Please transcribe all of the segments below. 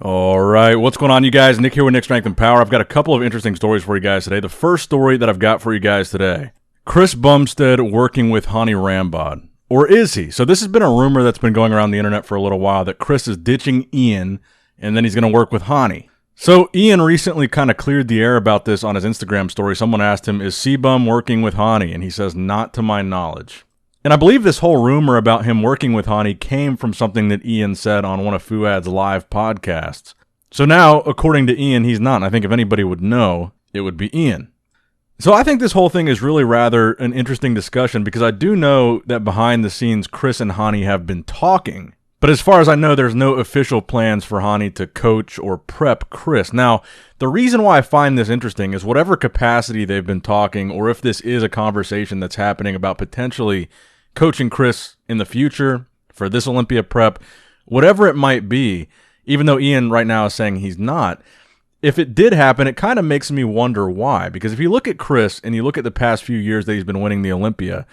All right, what's going on, you guys? Nick here with Nick Strength and Power. I've got a couple of interesting stories for you guys today. The first story that I've got for you guys today, Chris Bumstead working with Hany Rambod. Or is he? So this has been a rumor that's been going around the internet for a little while that Chris is ditching Ian and then he's going to work with Hany. So Ian recently kind of cleared the air about this on his Instagram story. Someone asked him, is CBum working with Hany? And he says, not to my knowledge. And I believe this whole rumor about him working with Hany came from something that Ian said on one of Fouad's live podcasts. So now, according to Ian, he's not. And I think if anybody would know, it would be Ian. So I think this whole thing is really rather an interesting discussion because I do know that behind the scenes, Chris and Hany have been talking. But as far as I know, there's no official plans for Hany to coach or prep Chris. Now, the reason why I find this interesting is whatever capacity they've been talking, or if this is a conversation that's happening about potentially coaching Chris in the future for this Olympia prep, whatever it might be, even though Ian right now is saying he's not, if it did happen, it kind of makes me wonder why. Because if you look at Chris and you look at the past few years that he's been winning the Olympia,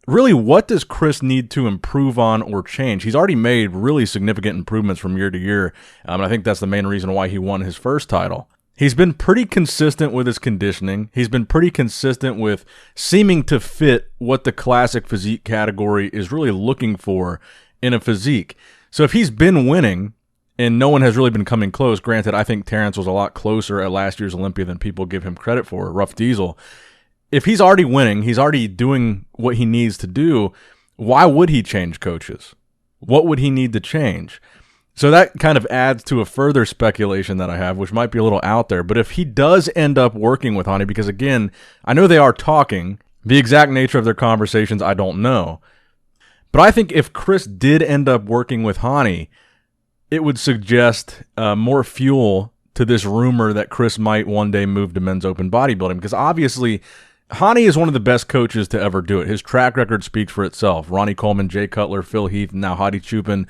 really, what does Chris need to improve on or change? He's already made really significant improvements from year to year, and I think that's the main reason why he won his first title. He's been pretty consistent with his conditioning. He's been pretty consistent with seeming to fit what the classic physique category is really looking for in a physique. So if he's been winning and no one has really been coming close, granted, I think Terrence was a lot closer at last year's Olympia than people give him credit for, Rough Diesel. If he's already winning, he's already doing what he needs to do, why would he change coaches? What would he need to change? So that kind of adds to a further speculation that I have, which might be a little out there. But if he does end up working with Hany, because again, I know they are talking, the exact nature of their conversations, I don't know. But I think if Chris did end up working with Hany, it would suggest more fuel to this rumor that Chris might one day move to men's open bodybuilding. Because obviously, Hany is one of the best coaches to ever do it. His track record speaks for itself. Ronnie Coleman, Jay Cutler, Phil Heath, now Hadi Chupin,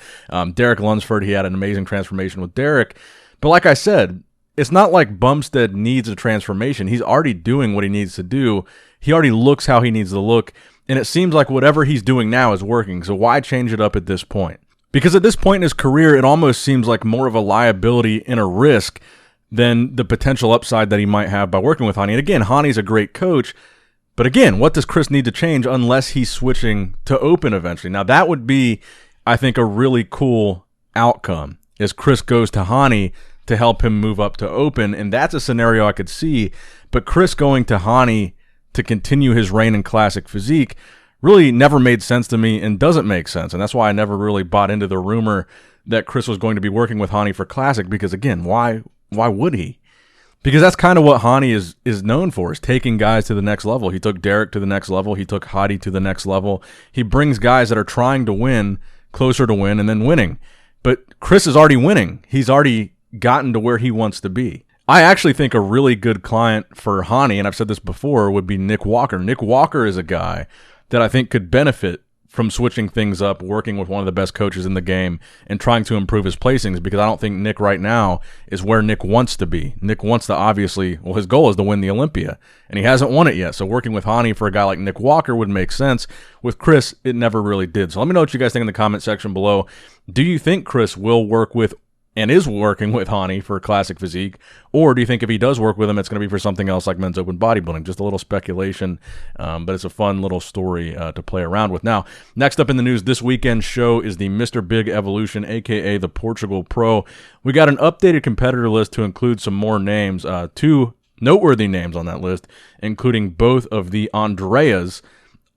Derek Lunsford. He had an amazing transformation with Derek. But like I said, it's not like Bumstead needs a transformation. He's already doing what he needs to do. He already looks how he needs to look. And it seems like whatever he's doing now is working. So why change it up at this point? Because at this point in his career, it almost seems like more of a liability and a risk than the potential upside that he might have by working with Hany. And again, Hany's a great coach, but again, what does Chris need to change unless he's switching to open eventually? Now, that would be, I think, a really cool outcome, is Chris goes to Hany to help him move up to open, and that's a scenario I could see. But Chris going to Hany to continue his reign in classic physique really never made sense to me and doesn't make sense, and that's why I never really bought into the rumor that Chris was going to be working with Hany for classic, because again, why would he? Because that's kind of what Hany is known for, is taking guys to the next level. He took Derek to the next level. He took Hadi to the next level. He brings guys that are trying to win closer to win and then winning. But Chris is already winning. He's already gotten to where he wants to be. I actually think a really good client for Hany, and I've said this before, would be Nick Walker. Nick Walker is a guy that I think could benefit from switching things up, working with one of the best coaches in the game, and trying to improve his placings, because I don't think Nick right now is where Nick wants to be. Nick wants to obviously, well, his goal is to win the Olympia, and he hasn't won it yet. So working with Hany for a guy like Nick Walker would make sense. With Chris, it never really did. So let me know what you guys think in the comment section below. Do you think Chris will work with and is working with Hany for classic physique, or do you think if he does work with him, it's going to be for something else like men's open bodybuilding? Just a little speculation, but it's a fun little story to play around with. Now, next up in the news, this weekend's show is the Mr. Big Evolution, aka the Portugal Pro. We got an updated competitor list to include some more names, two noteworthy names on that list, including both of the Andreas,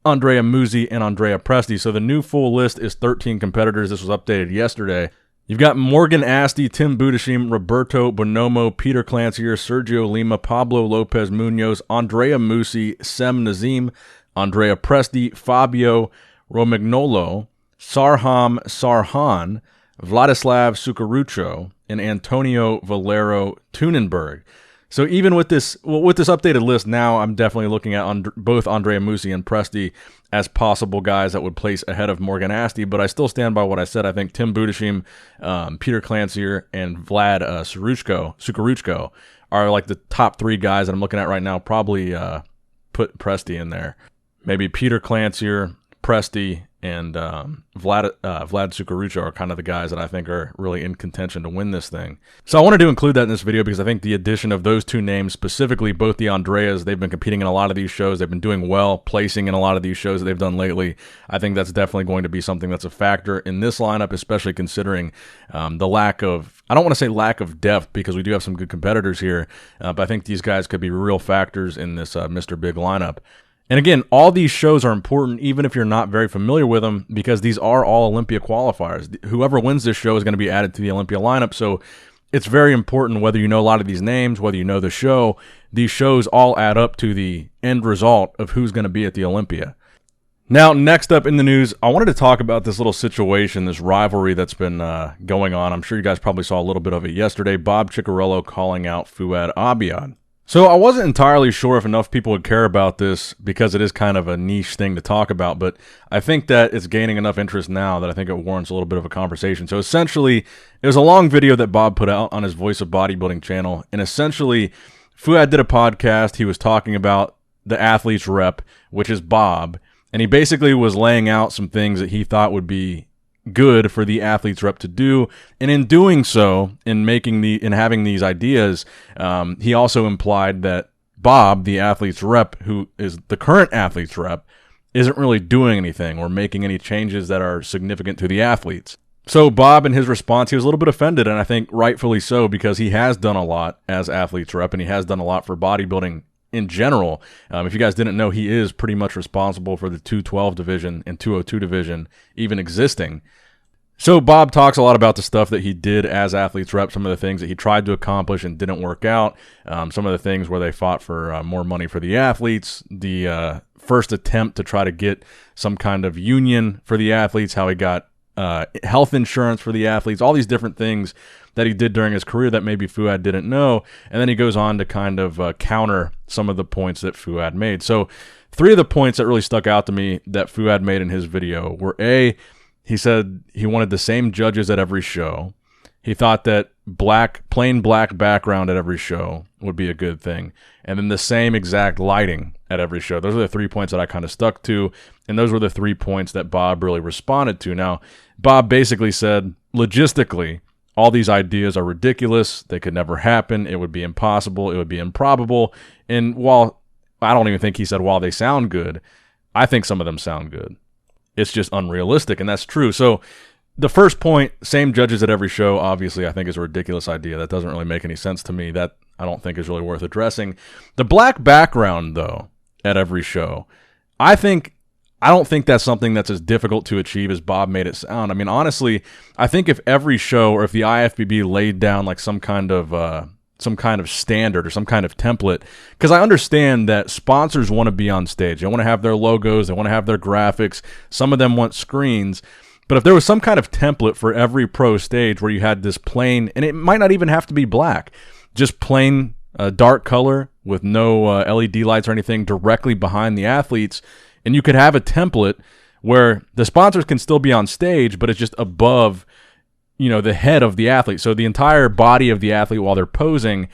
Andrea Musi and Andrea Presti. So the new full list is 13 competitors. This was updated yesterday. You've got Morgan Asti, Tim Budashim, Roberto Bonomo, Peter Clancier, Sergio Lima, Pablo Lopez Munoz, Andrea Musi, Sem Nazim, Andrea Presti, Fabio Romagnolo, Sarham Sarhan, Vladislav Sukarucho, and Antonio Valero Tunenberg. So even with this updated list now, I'm definitely looking at both Andrea Musi and Presti as possible guys that would place ahead of Morgan Asti, but I still stand by what I said. I think Tim Budashim, Peter Clancier, and Vlad Sukaruchko are like the top three guys that I'm looking at right now. Probably put Presti in there. Maybe Peter Clancier, Presti and Vlad Sukarucha are kind of the guys that I think are really in contention to win this thing. So I wanted to include that in this video because I think the addition of those two names, specifically both the Andreas, they've been competing in a lot of these shows. They've been doing well, placing in a lot of these shows that they've done lately. I think that's definitely going to be something that's a factor in this lineup, especially considering the lack of, I don't want to say lack of depth because we do have some good competitors here, but I think these guys could be real factors in this Mr. Big lineup. And again, all these shows are important even if you're not very familiar with them because these are all Olympia qualifiers. Whoever wins this show is going to be added to the Olympia lineup, so it's very important whether you know a lot of these names, whether you know the show. These shows all add up to the end result of who's going to be at the Olympia. Now, next up in the news, I wanted to talk about this little situation, this rivalry that's been going on. I'm sure you guys probably saw a little bit of it yesterday. Bob Ciccarello calling out Fouad Abiad. So I wasn't entirely sure if enough people would care about this because it is kind of a niche thing to talk about, but I think that it's gaining enough interest now that I think it warrants a little bit of a conversation. So essentially, it was a long video that Bob put out on his Voice of Bodybuilding channel, and essentially, Fouad did a podcast. He was talking about the athlete's rep, which is Bob, and he basically was laying out some things that he thought would be good for the athlete's rep to do, and in doing so, in having these ideas, he also implied that Bob, the athlete's rep, who is the current athlete's rep, isn't really doing anything or making any changes that are significant to the athletes. So Bob, in his response, he was a little bit offended, and I think rightfully so, because he has done a lot as athlete's rep, and he has done a lot for bodybuilding in general. If you guys didn't know, he is pretty much responsible for the 212 division and 202 division even existing. So Bob talks a lot about the stuff that he did as athlete's rep, some of the things that he tried to accomplish and didn't work out, some of the things where they fought for more money for the athletes, the first attempt to try to get some kind of union for the athletes, how he got health insurance for the athletes, all these different things that he did during his career that maybe Fouad didn't know. And then he goes on to kind of counter some of the points that Fouad made. So 3 of the points that really stuck out to me that Fouad made in his video were A, he said he wanted the same judges at every show. He thought that plain black background at every show would be a good thing. And then the same exact lighting at every show. Those are the 3 points that I kind of stuck to. And those were the 3 points that Bob really responded to. Now, Bob basically said, logistically, all these ideas are ridiculous. They could never happen. It would be impossible. It would be improbable. And while I don't even think he said while they sound good, I think some of them sound good. It's just unrealistic, and that's true. So the first point, same judges at every show, obviously I think is a ridiculous idea. That doesn't really make any sense to me. That I don't think is really worth addressing. The black background, though, at every show, I don't think that's something that's as difficult to achieve as Bob made it sound. I mean, honestly, I think if every show or if the IFBB laid down like some kind of standard or some kind of template, because I understand that sponsors want to be on stage. They want to have their logos. They want to have their graphics. Some of them want screens. But if there was some kind of template for every pro stage where you had this plain, and it might not even have to be black, just plain dark color with no LED lights or anything directly behind the athletes, and you could have a template where the sponsors can still be on stage, but it's just above, the head of the athlete. So the entire body of the athlete while they're posing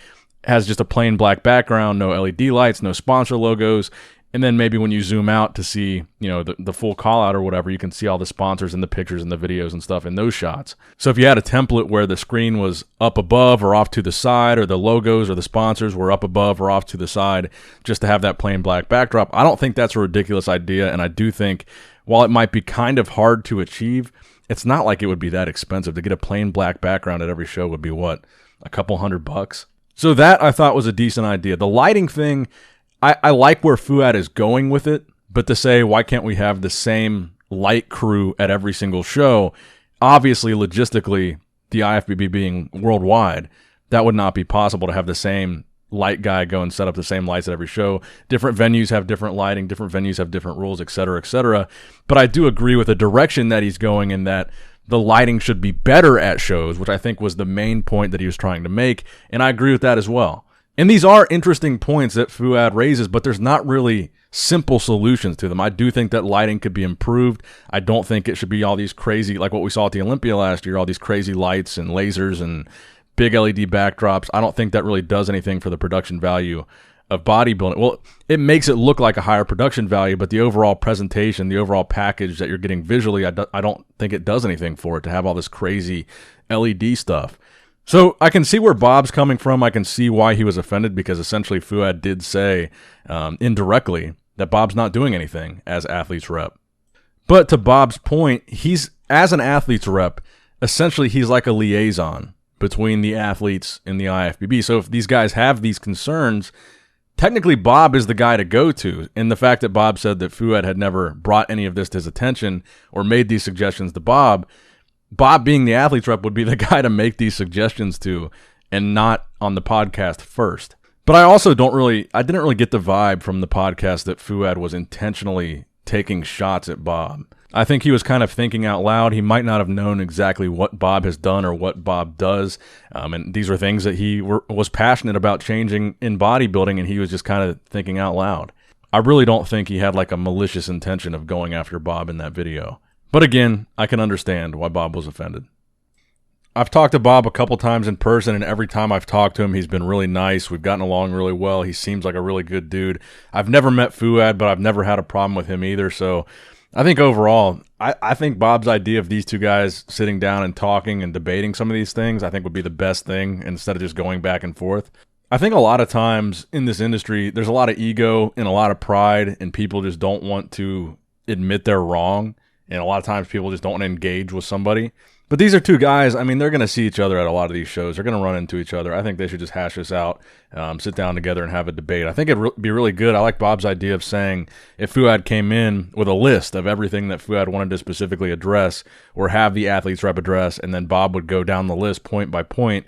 has just a plain black background, no LED lights, no sponsor logos. And then maybe when you zoom out to see, the full call out or whatever, you can see all the sponsors and the pictures and the videos and stuff in those shots. So if you had a template where the screen was up above or off to the side, or the logos or the sponsors were up above or off to the side, just to have that plain black backdrop, I don't think that's a ridiculous idea. And I do think while it might be kind of hard to achieve, it's not like it would be that expensive. To get a plain black background at every show would be what, a couple $100? So that I thought was a decent idea. The lighting thing, I like where Fouad is going with it, but to say, why can't we have the same light crew at every single show? Obviously, logistically, the IFBB being worldwide, that would not be possible to have the same light guy go and set up the same lights at every show. Different venues have different lighting, different venues have different rules, et cetera, et cetera. But I do agree with the direction that he's going in that the lighting should be better at shows, which I think was the main point that he was trying to make, and I agree with that as well. And these are interesting points that Fouad raises, but there's not really simple solutions to them. I do think that lighting could be improved. I don't think it should be all these crazy, like what we saw at the Olympia last year, all these crazy lights and lasers and big LED backdrops. I don't think that really does anything for the production value of bodybuilding. Well, it makes it look like a higher production value, but the overall presentation, the overall package that you're getting visually, I don't think it does anything for it to have all this crazy LED stuff. So I can see where Bob's coming from. I can see why he was offended, because essentially Fouad did say indirectly that Bob's not doing anything as athlete's rep. But to Bob's point, he's, as an athlete's rep, essentially he's like a liaison between the athletes and the IFBB. So if these guys have these concerns, technically Bob is the guy to go to. And the fact that Bob said that Fouad had never brought any of this to his attention or made these suggestions to Bob being the athlete's rep would be the guy to make these suggestions to, and not on the podcast first. But I also didn't really get the vibe from the podcast that Fouad was intentionally taking shots at Bob. I think he was kind of thinking out loud. He might not have known exactly what Bob has done or what Bob does. And these are things that he was passionate about changing in bodybuilding, and he was just kind of thinking out loud. I really don't think he had like a malicious intention of going after Bob in that video. But again, I can understand why Bob was offended. I've talked to Bob a couple times in person, and every time I've talked to him, he's been really nice. We've gotten along really well. He seems like a really good dude. I've never met Fouad, but I've never had a problem with him either. So I think overall, I think Bob's idea of these two guys sitting down and talking and debating some of these things, I think would be the best thing instead of just going back and forth. I think a lot of times in this industry, there's a lot of ego and a lot of pride, and people just don't want to admit they're wrong. And a lot of times people just don't want to engage with somebody. But these are two guys, I mean, they're going to see each other at a lot of these shows. They're going to run into each other. I think they should just hash this out, sit down together and have a debate. I think it'd be really good. I like Bob's idea of saying if Fouad came in with a list of everything that Fouad wanted to specifically address or have the athletes rep address, and then Bob would go down the list point by point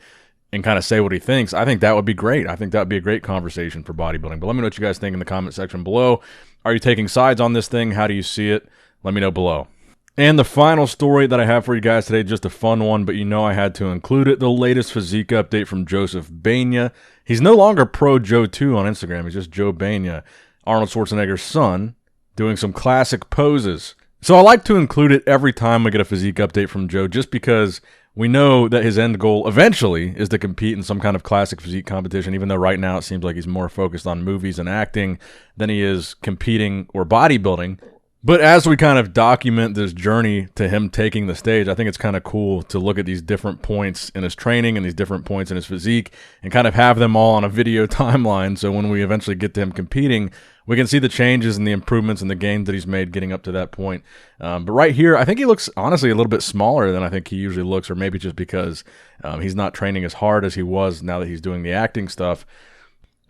and kind of say what he thinks. I think that would be great. I think that would be a great conversation for bodybuilding. But let me know what you guys think in the comment section below. Are you taking sides on this thing? How do you see it? Let me know below. And the final story that I have for you guys today, just a fun one, but you know I had to include it. The latest physique update from Joseph Bania. He's no longer Pro Joe 2 on Instagram. He's just Joe Bania, Arnold Schwarzenegger's son, doing some classic poses. So I like to include it every time we get a physique update from Joe, just because we know that his end goal eventually is to compete in some kind of classic physique competition, even though right now it seems like he's more focused on movies and acting than he is competing or bodybuilding. But as we kind of document this journey to him taking the stage, I think it's kind of cool to look at these different points in his training and these different points in his physique and kind of have them all on a video timeline. So when we eventually get to him competing, we can see the changes and the improvements and the gains that he's made getting up to that point. But right here, I think he looks honestly a little bit smaller than I think he usually looks, or maybe just because he's not training as hard as he was now that he's doing the acting stuff.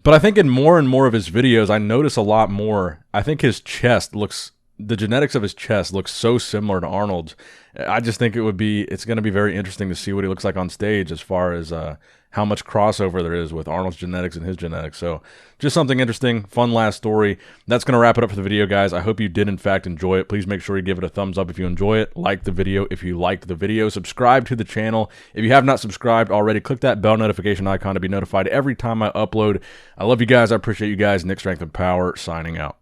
But I think in more and more of his videos, I notice a lot more. I think his chest looks... The genetics of his chest looks so similar to Arnold's. I just think it's going to be very interesting to see what he looks like on stage as far as how much crossover there is with Arnold's genetics and his genetics. So just something interesting, fun last story. That's going to wrap it up for the video, guys. I hope you did, in fact, enjoy it. Please make sure you give it a thumbs up if you enjoy it. Like the video if you liked the video. Subscribe to the channel. If you have not subscribed already, click that bell notification icon to be notified every time I upload. I love you guys. I appreciate you guys. Nick Strength and Power signing out.